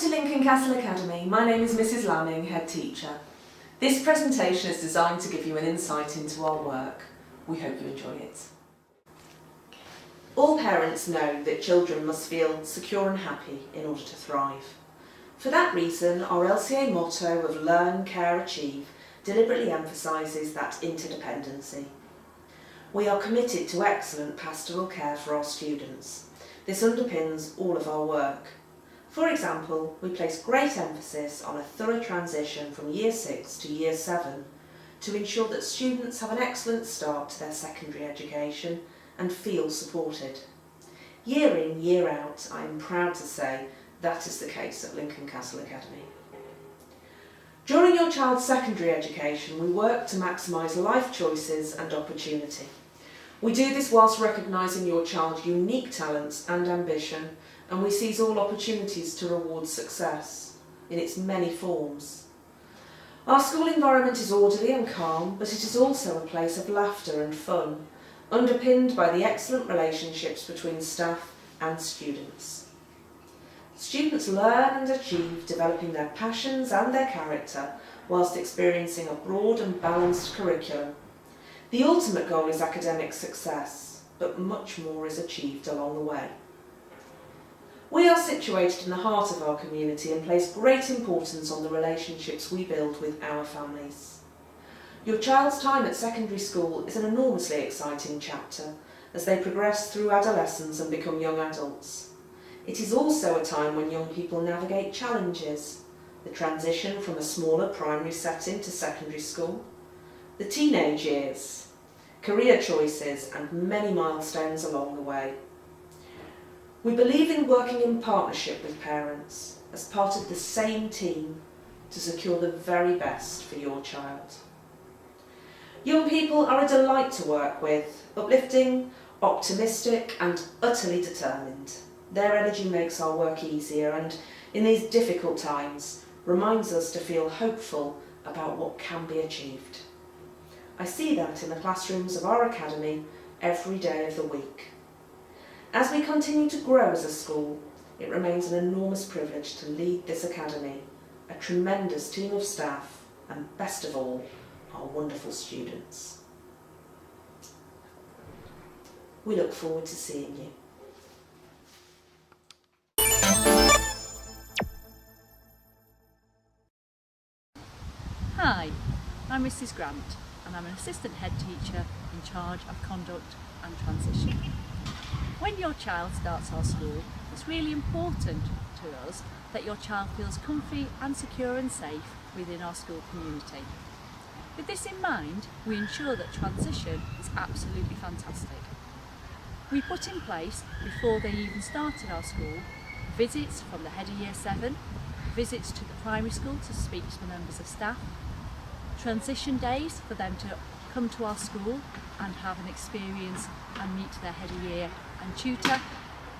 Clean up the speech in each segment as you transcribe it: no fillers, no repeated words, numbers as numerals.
to Lincoln Castle Academy. My name is Mrs Lamming, Head Teacher. This presentation is designed to give you an insight into our work. We hope you enjoy it. All parents know that children must feel secure and happy in order to thrive. For that reason, our LCA motto of Learn, Care, Achieve deliberately emphasises that interdependency. We are committed to excellent pastoral care for our students. This underpins all of our work. For example, we place great emphasis on a thorough transition from Year 6 to Year 7 to ensure that students have an excellent start to their secondary education and feel supported. Year in, year out, I am proud to say that is the case at Lincoln Castle Academy. During your child's secondary education, we work to maximise life choices and opportunity. We do this whilst recognising your child's unique talents and ambition, and we seize all opportunities to reward success in its many forms. Our school environment is orderly and calm, but it is also a place of laughter and fun, underpinned by the excellent relationships between staff and students. Students learn and achieve, developing their passions and their character whilst experiencing a broad and balanced curriculum. The ultimate goal is academic success, but much more is achieved along the way. We are situated in the heart of our community and place great importance on the relationships we build with our families. Your child's time at secondary school is an enormously exciting chapter as they progress through adolescence and become young adults. It is also a time when young people navigate challenges, the transition from a smaller primary setting to secondary school, the teenage years, career choices and many milestones along the way. We believe in working in partnership with parents as part of the same team to secure the very best for your child. Young people are a delight to work with, uplifting, optimistic and utterly determined. Their energy makes our work easier and, in these difficult times, reminds us to feel hopeful about what can be achieved. I see that in the classrooms of our academy every day of the week. As we continue to grow as a school, it remains an enormous privilege to lead this academy, a tremendous team of staff, and best of all, our wonderful students. We look forward to seeing you. Hi, I'm Mrs Grant and I'm an assistant head teacher in charge of conduct and transition. When your child starts our school, it's really important to us that your child feels comfy and secure and safe within our school community. With this in mind, we ensure that transition is absolutely fantastic. We put in place, before they even started our school, visits from the head of Year 7, visits to the primary school to speak to the members of staff, transition days for them to come to our school and have an experience and meet their head of year and tutor,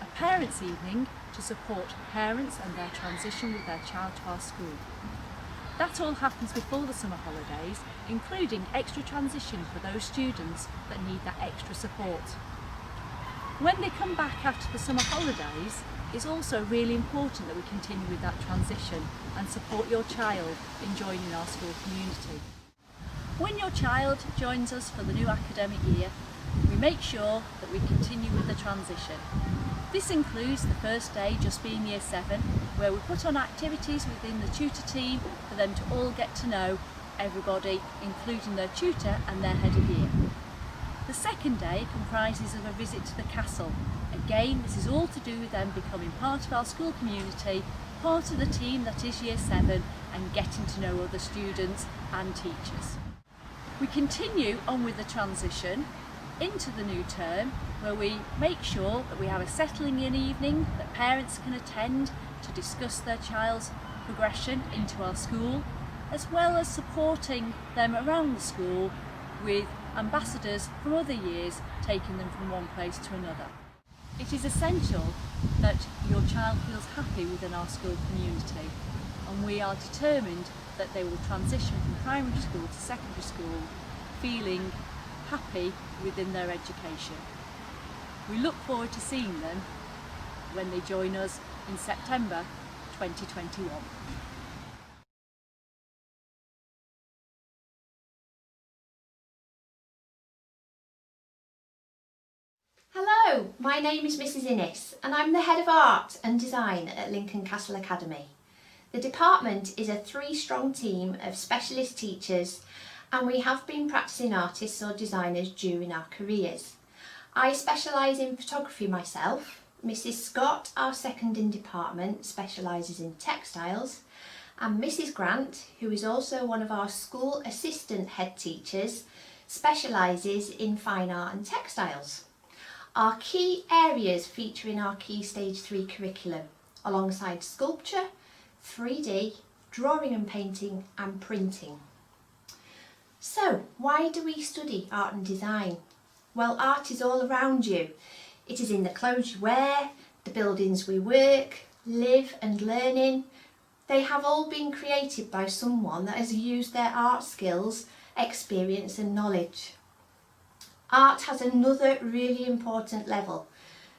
a parents' evening to support parents and their transition with their child to our school. That all happens before the summer holidays, including extra transition for those students that need that extra support. When they come back after the summer holidays, it's also really important that we continue with that transition and support your child in joining our school community. When your child joins us for the new academic year, we make sure that we continue with the transition. This includes the first day just being Year 7, where we put on activities within the tutor team for them to all get to know everybody, including their tutor and their head of year. The second day comprises of a visit to the castle. Again, this is all to do with them becoming part of our school community, part of the team that is Year 7 and getting to know other students and teachers. We continue on with the transition into the new term, where we make sure that we have a settling in evening that parents can attend to discuss their child's progression into our school, as well as supporting them around the school with ambassadors from other years taking them from one place to another. It is essential that your child feels happy within our school community, and we are determined that they will transition from primary school to secondary school feeling happy within their education. We look forward to seeing them when they join us in September 2021. Hello, my name is Mrs Innes and I'm the Head of Art and Design at Lincoln Castle Academy. The department is a 3-strong team of specialist teachers and we have been practising artists or designers during our careers. I specialise in photography myself. Mrs Scott, our second in department, specialises in textiles, and Mrs Grant, who is also one of our school assistant head teachers, specialises in fine art and textiles. Our key areas feature in our Key Stage 3 curriculum, alongside sculpture, 3D, drawing and painting and printing. So, why do we study art and design? Well, art is all around you. It is in the clothes you wear, the buildings we work, live and learn in. They have all been created by someone that has used their art skills, experience and knowledge. Art has another really important level,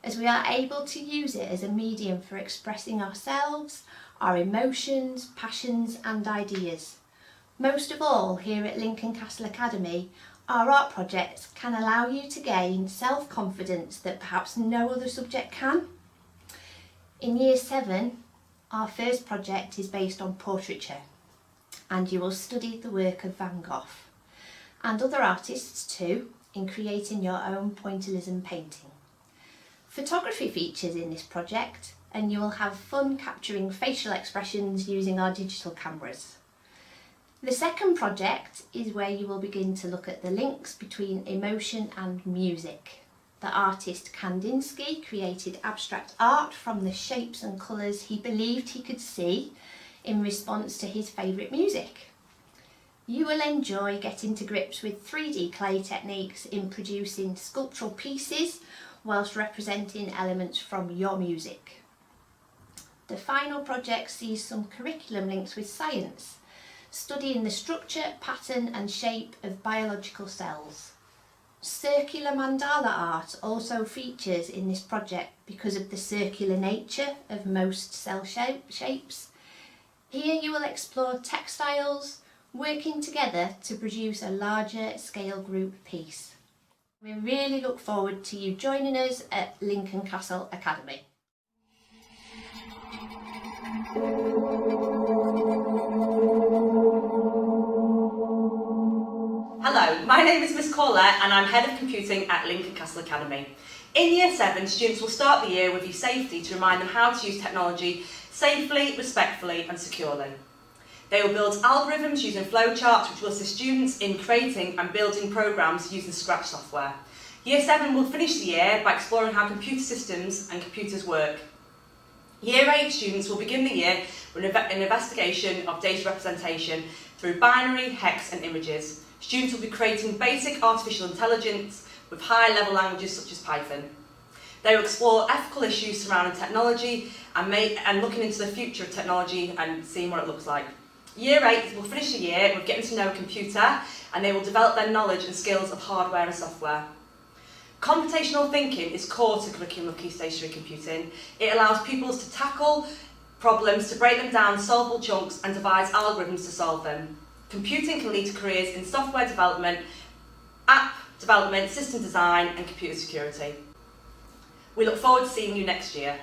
as we are able to use it as a medium for expressing ourselves, our emotions, passions and ideas. Most of all, here at Lincoln Castle Academy, our art projects can allow you to gain self-confidence that perhaps no other subject can. In Year 7, our first project is based on portraiture, and you will study the work of Van Gogh, and other artists too, in creating your own pointillism painting. Photography features in this project, and you will have fun capturing facial expressions using our digital cameras. The second project is where you will begin to look at the links between emotion and music. The artist Kandinsky created abstract art from the shapes and colours he believed he could see in response to his favourite music. You will enjoy getting to grips with 3D clay techniques in producing sculptural pieces whilst representing elements from your music. The final project sees some curriculum links with science, studying the structure, pattern and shape of biological cells. Circular mandala art also features in this project because of the circular nature of most cell shapes. Here you will explore textiles, working together to produce a larger scale group piece. We really look forward to you joining us at Lincoln Castle Academy. Hello, my name is Miss Corlett and I'm Head of Computing at Lincoln Castle Academy. In Year 7, students will start the year with your safety to remind them how to use technology safely, respectfully and securely. They will build algorithms using flowcharts which will assist students in creating and building programmes using Scratch software. Year 7 will finish the year by exploring how computer systems and computers work. Year 8 students will begin the year with an investigation of data representation through binary, hex and images. Students will be creating basic artificial intelligence with high-level languages such as Python. They will explore ethical issues surrounding technology and looking into the future of technology and seeing what it looks like. Year 8 will finish the year with getting to know a computer and they will develop their knowledge and skills of hardware and software. Computational thinking is core to curriculum of Key Stage 3 computing. It allows pupils to tackle problems, to break them down solvable chunks and devise algorithms to solve them. Computing can lead to careers in software development, app development, system design and computer security. We look forward to seeing you next year.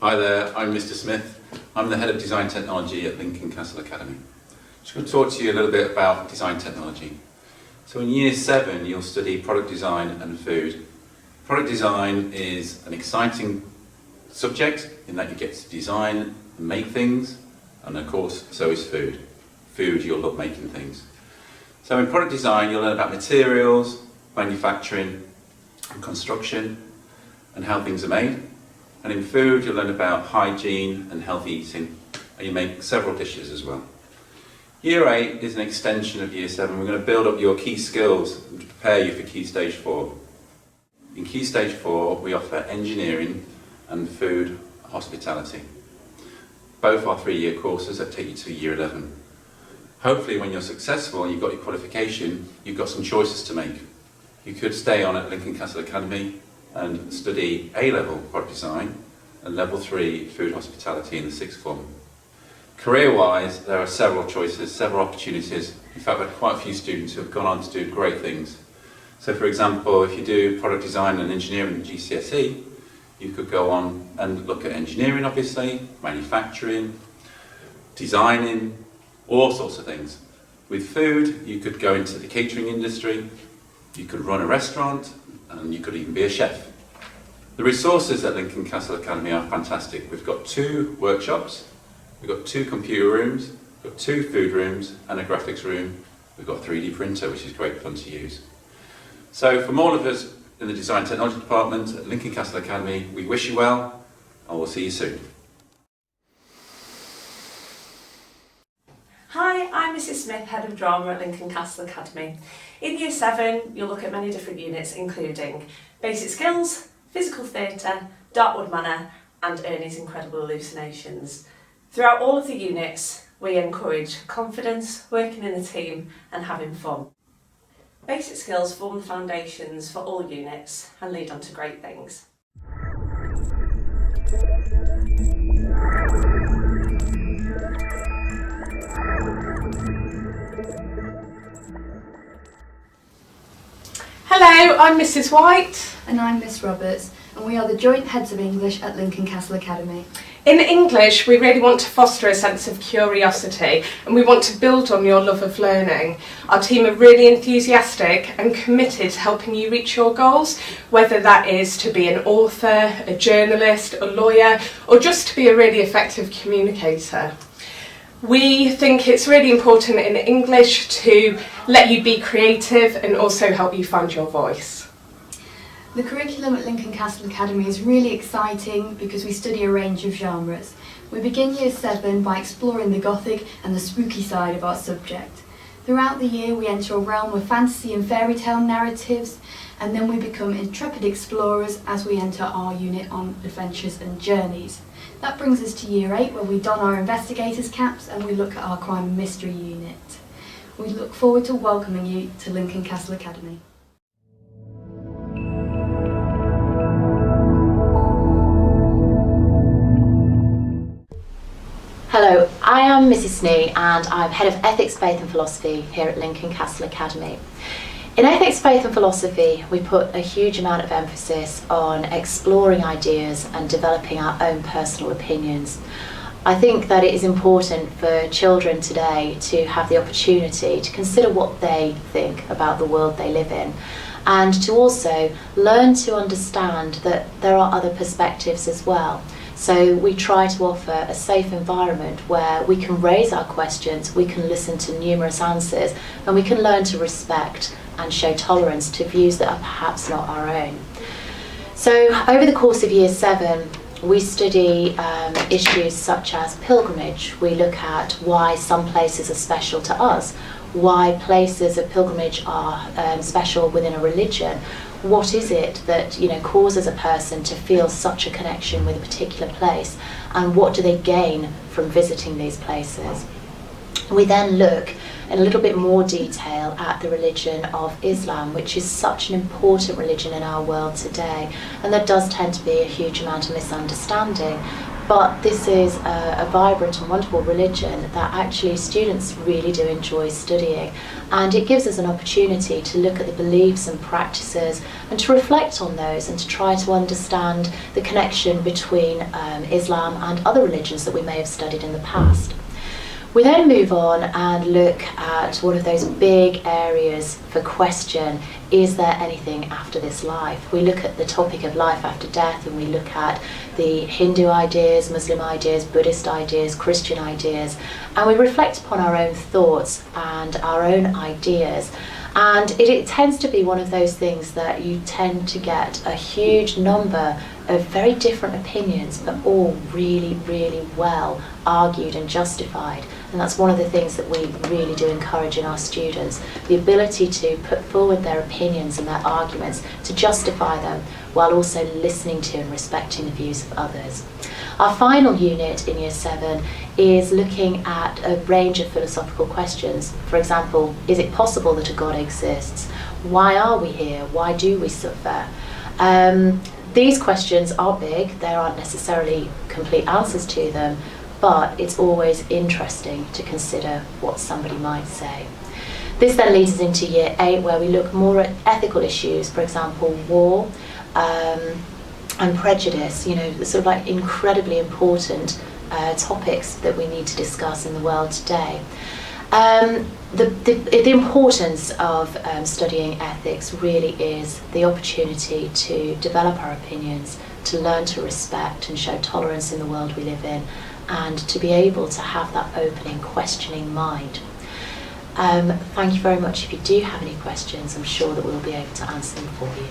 Hi there, I'm Mr Smith. I'm the Head of Design Technology at Lincoln Castle Academy. I'm just going to talk to you a little bit about design technology. So in Year 7 you'll study product design and food. Product design is an exciting subject in that you get to design and make things, and of course so is food. Food, you'll love making things. So in product design you'll learn about materials, manufacturing and construction and how things are made. And in food, you'll learn about hygiene and healthy eating, and you make several dishes as well. Year 8 is an extension of Year 7. We're going to build up your key skills and prepare you for Key Stage 4. In Key Stage 4, we offer engineering and food hospitality. Both are 3-year courses that take you to Year 11. Hopefully when you're successful and you've got your qualification, you've got some choices to make. You could stay on at Lincoln Castle Academy and study A-level product design and level 3 food hospitality in the sixth form. Career-wise, there are several choices, several opportunities. In fact, we've had quite a few students who have gone on to do great things. So for example, if you do product design and engineering at GCSE, you could go on and look at engineering, obviously, manufacturing, designing, all sorts of things. With food, you could go into the catering industry, you could run a restaurant, and you could even be a chef. The resources at Lincoln Castle Academy are fantastic. We've got 2 workshops, we've got 2 computer rooms, we've got 2 food rooms and a graphics room. We've got a 3D printer, which is great fun to use. So from all of us in the Design Technology Department at Lincoln Castle Academy, we wish you well, and we'll see you soon. Hi, I'm Mrs Smith, Head of Drama at Lincoln Castle Academy. In Year 7, you'll look at many different units, including Basic Skills, Physical Theatre, Dartwood Manor, and Ernie's Incredible Hallucinations. Throughout all of the units, we encourage confidence, working in a team, and having fun. Basic skills form the foundations for all units and lead on to great things. Hello, I'm Mrs White. And I'm Miss Roberts, and we are the Joint Heads of English at Lincoln Castle Academy. In English, we really want to foster a sense of curiosity and we want to build on your love of learning. Our team are really enthusiastic and committed to helping you reach your goals, whether that is to be an author, a journalist, a lawyer, or just to be a really effective communicator. We think it's really important in English to let you be creative and also help you find your voice. The curriculum at Lincoln Castle Academy is really exciting because we study a range of genres. We begin Year 7 by exploring the gothic and the spooky side of our subject. Throughout the year we enter a realm of fantasy and fairy tale narratives, and then we become intrepid explorers as we enter our unit on adventures and journeys. That brings us to Year 8, where we don our investigators caps and we look at our crime and mystery unit. We look forward to welcoming you to Lincoln Castle Academy. Hello, I am Mrs Snee and I'm Head of Ethics, Faith and Philosophy here at Lincoln Castle Academy. In Ethics, Faith and Philosophy, we put a huge amount of emphasis on exploring ideas and developing our own personal opinions. I think that it is important for children today to have the opportunity to consider what they think about the world they live in, and to also learn to understand that there are other perspectives as well. So we try to offer a safe environment where we can raise our questions, we can listen to numerous answers, and we can learn to respect and show tolerance to views that are perhaps not our own. So over the course of Year 7, we study issues such as pilgrimage. We look at why some places are special to us, why places of pilgrimage are special within a religion. What is it that causes a person to feel such a connection with a particular place, and what do they gain from visiting these places? We then look in a little bit more detail at the religion of Islam, which is such an important religion in our world today, and there does tend to be a huge amount of misunderstanding. But this is a vibrant and wonderful religion that actually students really do enjoy studying, and it gives us an opportunity to look at the beliefs and practices and to reflect on those and to try to understand the connection between Islam and other religions that we may have studied in the past. We then move on and look at one of those big areas for question: is there anything after this life? We look at the topic of life after death, and we look at the Hindu ideas, Muslim ideas, Buddhist ideas, Christian ideas, and we reflect upon our own thoughts and our own ideas. And it tends to be one of those things that you tend to get a huge number of very different opinions, but all really, really well argued and justified. And that's one of the things that we really do encourage in our students, the ability to put forward their opinions and their arguments, to justify them while also listening to and respecting the views of others. Our final unit in Year 7 is looking at a range of philosophical questions. For example, is it possible that a God exists? Why are we here? Why do we suffer? These questions are big, there aren't necessarily complete answers to them, but it's always interesting to consider what somebody might say. This then leads us into Year 8, where we look more at ethical issues, for example, war, and prejudice, the sort of like incredibly important topics that we need to discuss in the world today. The importance of studying ethics really is the opportunity to develop our opinions, to learn to respect and show tolerance in the world we live in, and to be able to have that opening, questioning mind. Thank you very much. If you do have any questions, I'm sure that we'll be able to answer them for you.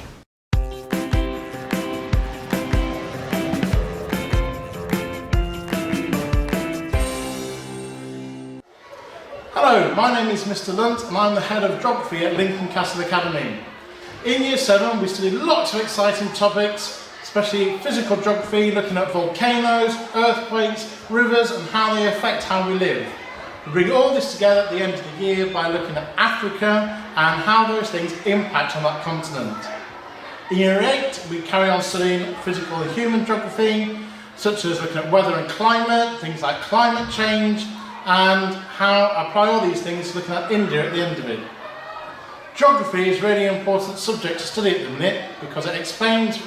Hello, my name is Mr. Lunt and I'm the Head of Geography at Lincoln Castle Academy. In Year 7 we studied lots of exciting topics, especially physical geography, looking at volcanoes, earthquakes, rivers and how they affect how we live. We bring all this together at the end of the year by looking at Africa and how those things impact on that continent. In Year 8 we carry on studying physical and human geography, such as looking at weather and climate, things like climate change, and how I apply all these things looking at India at the end of it. Geography is a really important subject to study at the minute because it explains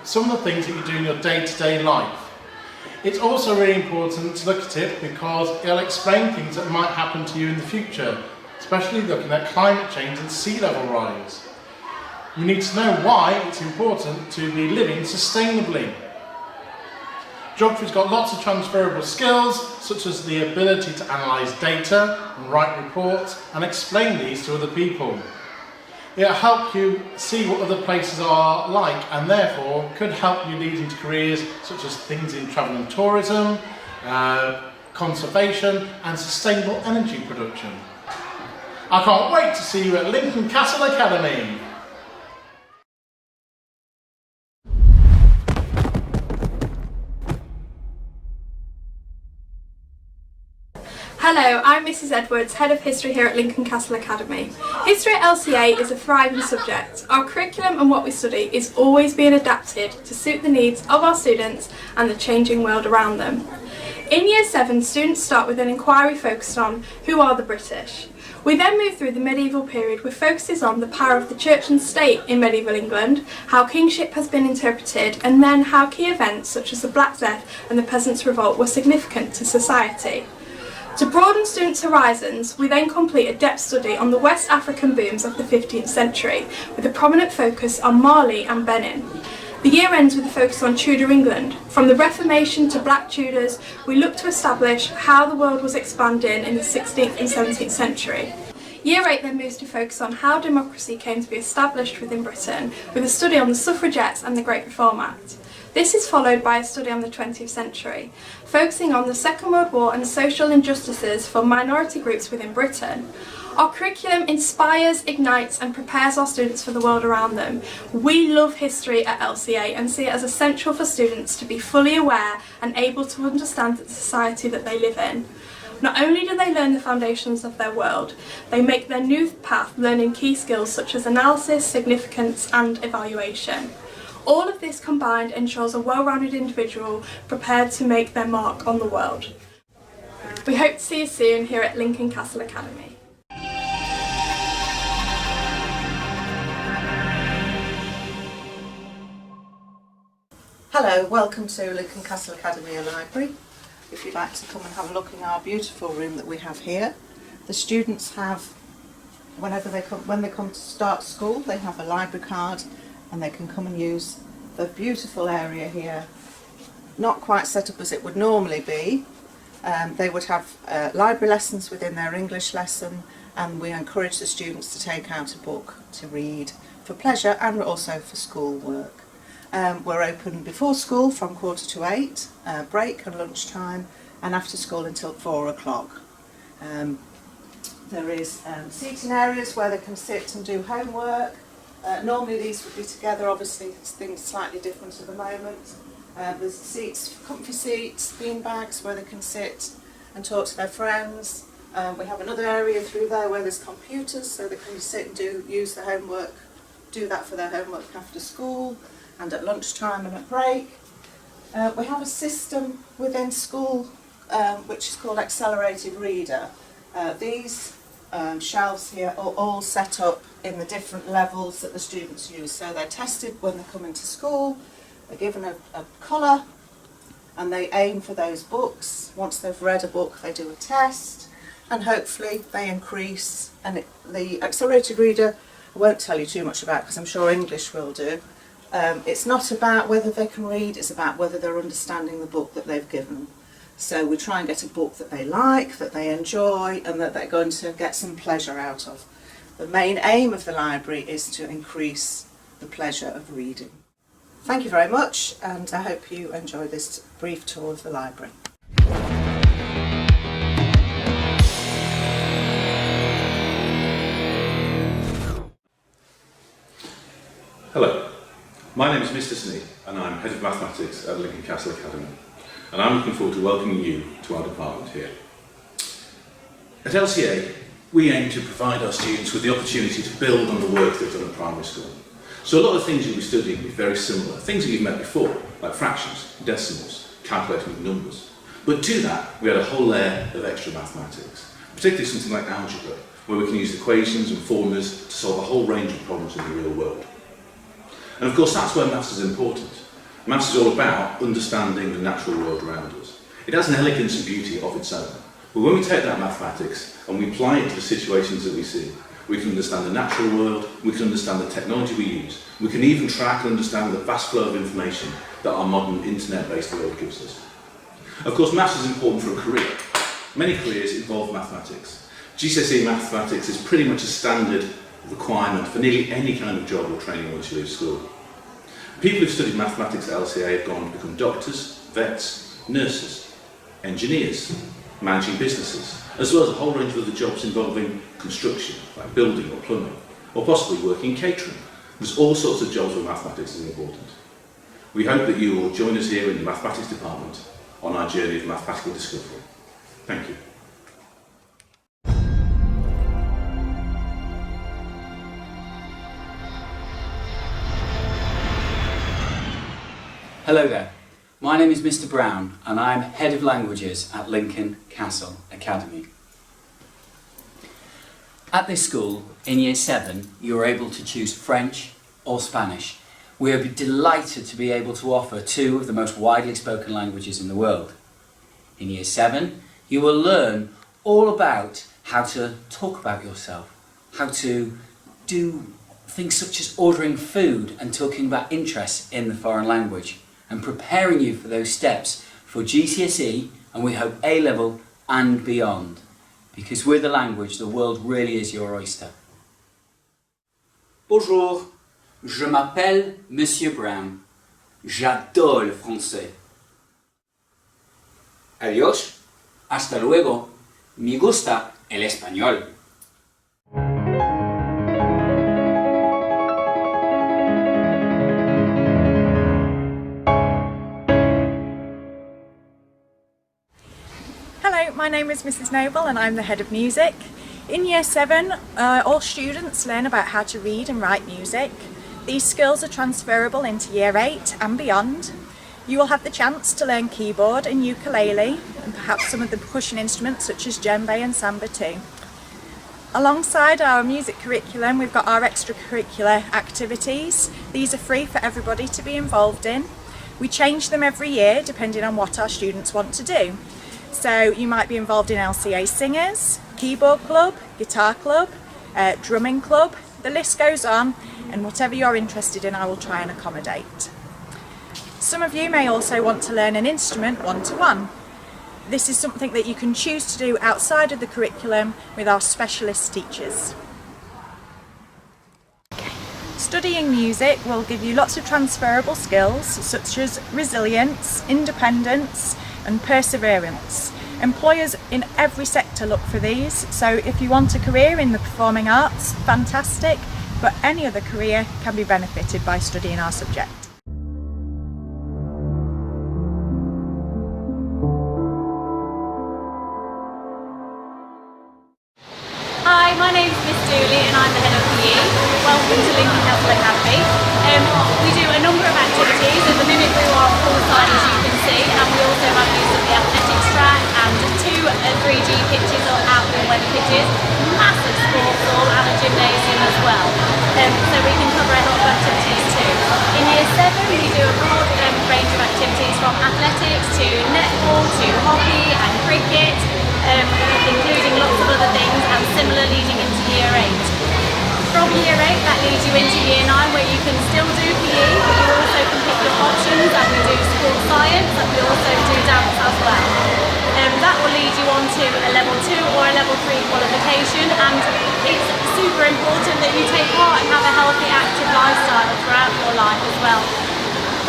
some of the things that you do in your day-to-day life. It's also really important to look at it because it'll explain things that might happen to you in the future, especially looking at climate change and sea level rise. You need to know why it's important to be living sustainably. Geography's got lots of transferable skills, such as the ability to analyse data and write reports and explain these to other people. It'll help you see what other places are like and therefore could help you lead into careers such as things in travel and tourism, conservation and sustainable energy production. I can't wait to see you at Lincoln Castle Academy. Hello, I'm Mrs Edwards, Head of History here at Lincoln Castle Academy. History at LCA is a thriving subject. Our curriculum and what we study is always being adapted to suit the needs of our students and the changing world around them. In Year 7, students start with an inquiry focused on who are the British. We then move through the medieval period with focuses on the power of the church and state in medieval England, how kingship has been interpreted, and then how key events such as the Black Death and the Peasants' Revolt were significant to society. To broaden students' horizons, we then complete a depth study on the West African booms of the 15th century, with a prominent focus on Mali and Benin. The year ends with a focus on Tudor England. From the Reformation to Black Tudors, we look to establish how the world was expanding in the 16th and 17th century. Year 8 then moves to focus on how democracy came to be established within Britain, with a study on the suffragettes and the Great Reform Act. This is followed by a study on the 20th century, focusing on the Second World War and social injustices for minority groups within Britain. Our curriculum inspires, ignites and prepares our students for the world around them. We love history at LCA and see it as essential for students to be fully aware and able to understand the society that they live in. Not only do they learn the foundations of their world, they make their new path learning key skills such as analysis, significance and evaluation. All of this combined ensures a well-rounded individual prepared to make their mark on the world. We hope to see you soon here at Lincoln Castle Academy. Hello, welcome to Lincoln Castle Academy Library. If you'd like to come and have a look in our beautiful room that we have here, the students have, when they come to start school, they have a library card and they can come and use the beautiful area here. Not quite set up as it would normally be. They would have library lessons within their English lesson, and we encourage the students to take out a book to read for pleasure and also for school work. We're open before school from 7:45, break and lunchtime, and after school until 4 o'clock. There is seating areas where they can sit and do homework. Normally these would be together, obviously things slightly different at the moment. There's seats, comfy seats, bean bags where they can sit and talk to their friends. We have another area through there where there's computers, so they can sit and use the homework, do that for their homework after school and at lunchtime and at break. We have a system within school which is called Accelerated Reader. These shelves here are all set up in the different levels that the students use. So they're tested when they come into school, they're given a colour and they aim for those books. Once they've read a book they do a test and hopefully they increase. And the Accelerated Reader I won't tell you too much about because I'm sure English will do. It's not about whether they can read, it's about whether they're understanding the book that they've given. So we try and get a book that they like, that they enjoy and that they're going to get some pleasure out of. The main aim of the library is to increase the pleasure of reading. Thank you very much and I hope you enjoy this brief tour of the library. Hello, my name is Mr. Snee and I'm Head of Mathematics at Lincoln Castle Academy and I'm looking forward to welcoming you to our department here. At LCA, we aim to provide our students with the opportunity to build on the work they've done at primary school. So a lot of things you'll be studying will be very similar, things that you've met before, like fractions, decimals, calculating with numbers. But to that, we add a whole layer of extra mathematics, particularly something like algebra, where we can use equations and formulas to solve a whole range of problems in the real world. And of course that's where maths is important. Maths is all about understanding the natural world around us. It has an elegance and beauty of its own. But when we take that mathematics and we apply it to the situations that we see, we can understand the natural world, we can understand the technology we use, we can even track and understand the vast flow of information that our modern internet-based world gives us. Of course maths is important for a career. Many careers involve mathematics. GCSE mathematics is pretty much a standard requirement for nearly any kind of job or training once you leave school. People who've studied mathematics at LCA have gone on to become doctors, vets, nurses, engineers, managing businesses, as well as a whole range of other jobs involving construction, like building or plumbing, or possibly working in catering. There's all sorts of jobs where mathematics is important. We hope that you will join us here in the mathematics department on our journey of mathematical discovery. Thank you. Hello there, my name is Mr. Brown and I'm Head of Languages at Lincoln Castle Academy. At this school, in Year 7, you are able to choose French or Spanish. We are delighted to be able to offer two of the most widely spoken languages in the world. In Year 7, you will learn all about how to talk about yourself, how to do things such as ordering food and talking about interests in the foreign language, and preparing you for those steps for GCSE and we hope A-level and beyond. Because with the language, the world really is your oyster. Bonjour, je m'appelle Monsieur Brown. J'adore le français. Adiós, hasta luego, me gusta el español. Hello, my name is Mrs. Noble and I'm the Head of Music. In Year 7, all students learn about how to read and write music. These skills are transferable into Year 8 and beyond. You will have the chance to learn keyboard and ukulele and perhaps some of the percussion instruments such as djembe and samba too. Alongside our music curriculum, we've got our extracurricular activities. These are free for everybody to be involved in. We change them every year depending on what our students want to do. So you might be involved in LCA Singers, Keyboard Club, Guitar Club, Drumming Club, the list goes on, and whatever you're interested in I will try and accommodate. Some of you may also want to learn an instrument one-to-one. This is something that you can choose to do outside of the curriculum with our specialist teachers. Studying music will give you lots of transferable skills such as resilience, independence and perseverance. Employers in every sector look for these, so if you want a career in the performing arts, fantastic. but any other career can be benefited by studying our subject. Hi, my name's Miss Dooley and I'm the head of PE. Welcome to Lincoln Castle Academy. We do a number of activities. At the minute we are full-time, as you can see, and we also have use of the athletics track and 2 3G pitches or outdoor weather pitches, massive sports hall and a gymnasium as well. So we can cover a lot of activities too. In Year 7 we do a broad range of activities from athletics to netball to hockey and cricket, including lots of other things, and similar leading into Year 8. From Year 8 that leads you into Year 9 where you can still do PE, but you also can pick your options, and we do sport science and we also do dance as well. That will lead you on to a level 2 or a level 3 qualification, and it's super important that you take part and have a healthy active lifestyle throughout your life as well.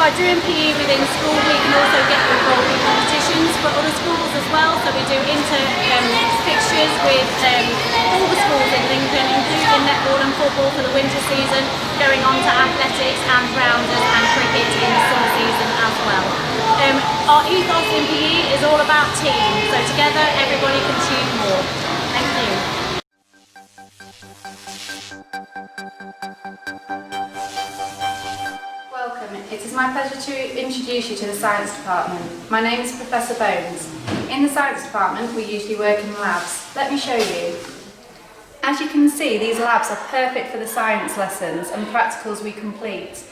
By doing PE within school we can also get involved in competitions for other schools as well, so we do fixtures with all the schools in Lincoln, including netball and football for the winter season, going on to athletics and rounders and cricket in the summer season as well. Our ethos in PE is all about team, so together everybody can achieve more. Thank you. Welcome. It is my pleasure to introduce you to the Science Department. My name is Professor Bones. In the Science Department we usually work in labs. Let me show you. As you can see, these labs are perfect for the science lessons and practicals we complete.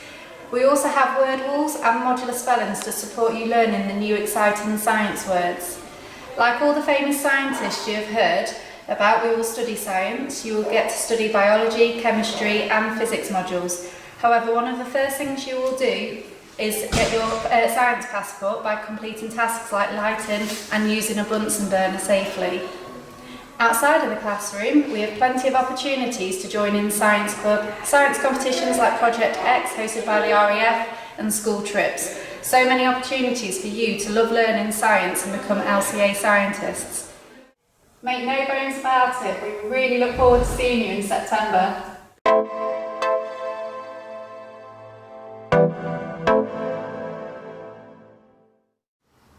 We also have word walls and modular spellings to support you learning the new exciting science words. Like all the famous scientists you have heard about, we will study science. You will get to study biology, chemistry and physics modules. However, one of the first things you will do is get your science passport by completing tasks like lighting and using a Bunsen burner safely. Outside of the classroom, we have plenty of opportunities to join in Science Club, science competitions like Project X hosted by the RAF and school trips. So many opportunities for you to love learning science and become LCA scientists. Make no bones about it, we really look forward to seeing you in September.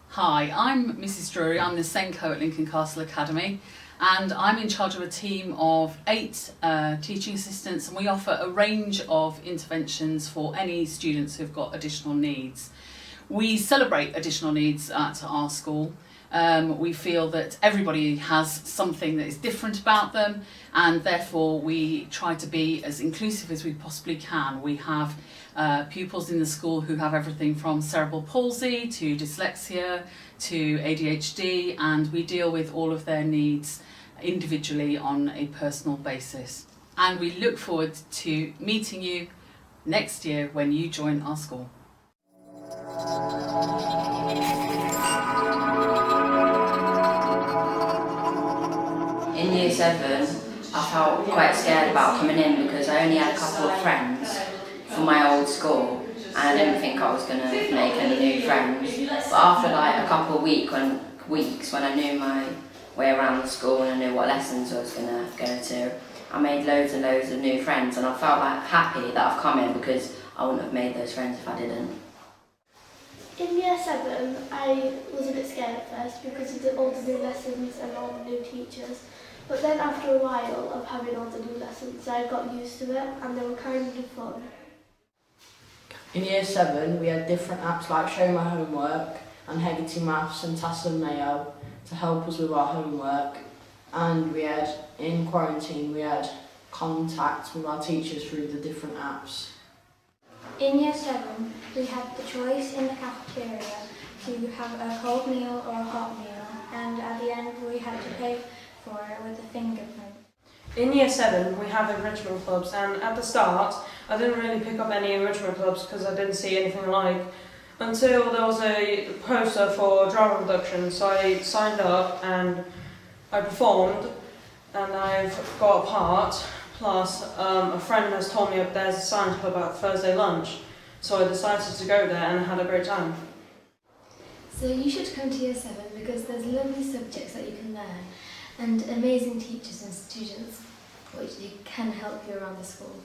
Hi, I'm Mrs Drury, I'm the Senko at Lincoln Castle Academy, and I'm in charge of a team of 8 teaching assistants, and we offer a range of interventions for any students who've got additional needs. We celebrate additional needs at our school. We feel that everybody has something that is different about them, and therefore we try to be as inclusive as we possibly can. We have pupils in the school who have everything from cerebral palsy to dyslexia to ADHD, and we deal with all of their needs individually on a personal basis. And we look forward to meeting you next year when you join our school. In Year 7, I felt quite scared about coming in because I only had a couple of friends from my old school and I didn't think I was going to make any new friends. But after like a couple of weeks when I knew my way around the school and I knew what lessons I was going to go to, I made loads and loads of new friends, and I felt like happy that I've come in because I wouldn't have made those friends if I didn't. In Year 7, I was a bit scared at first because of all the new lessons and all the new teachers. But then after a while of having all the new lessons, I got used to it and they were kind of fun. In Year 7, we had different apps like Show My Homework and Hegarty Maths and Tassel and Mayo to help us with our homework. And we had, in quarantine, we had contact with our teachers through the different apps. In Year 7, we had the choice in the cafeteria to have a cold meal or a hot meal, and at the end we had to pay for it with a fingerprint. In Year 7 we have enrichment clubs, and at the start I didn't really pick up any enrichment clubs because I didn't see anything like, until there was a poster for drama production, so I signed up and I performed and I've got a part. Plus, a friend has told me there's a science club at Thursday lunch, so I decided to go there and I had a great time. So you should come to Year 7 because there's lovely subjects that you can learn and amazing teachers and students which can help you around the school.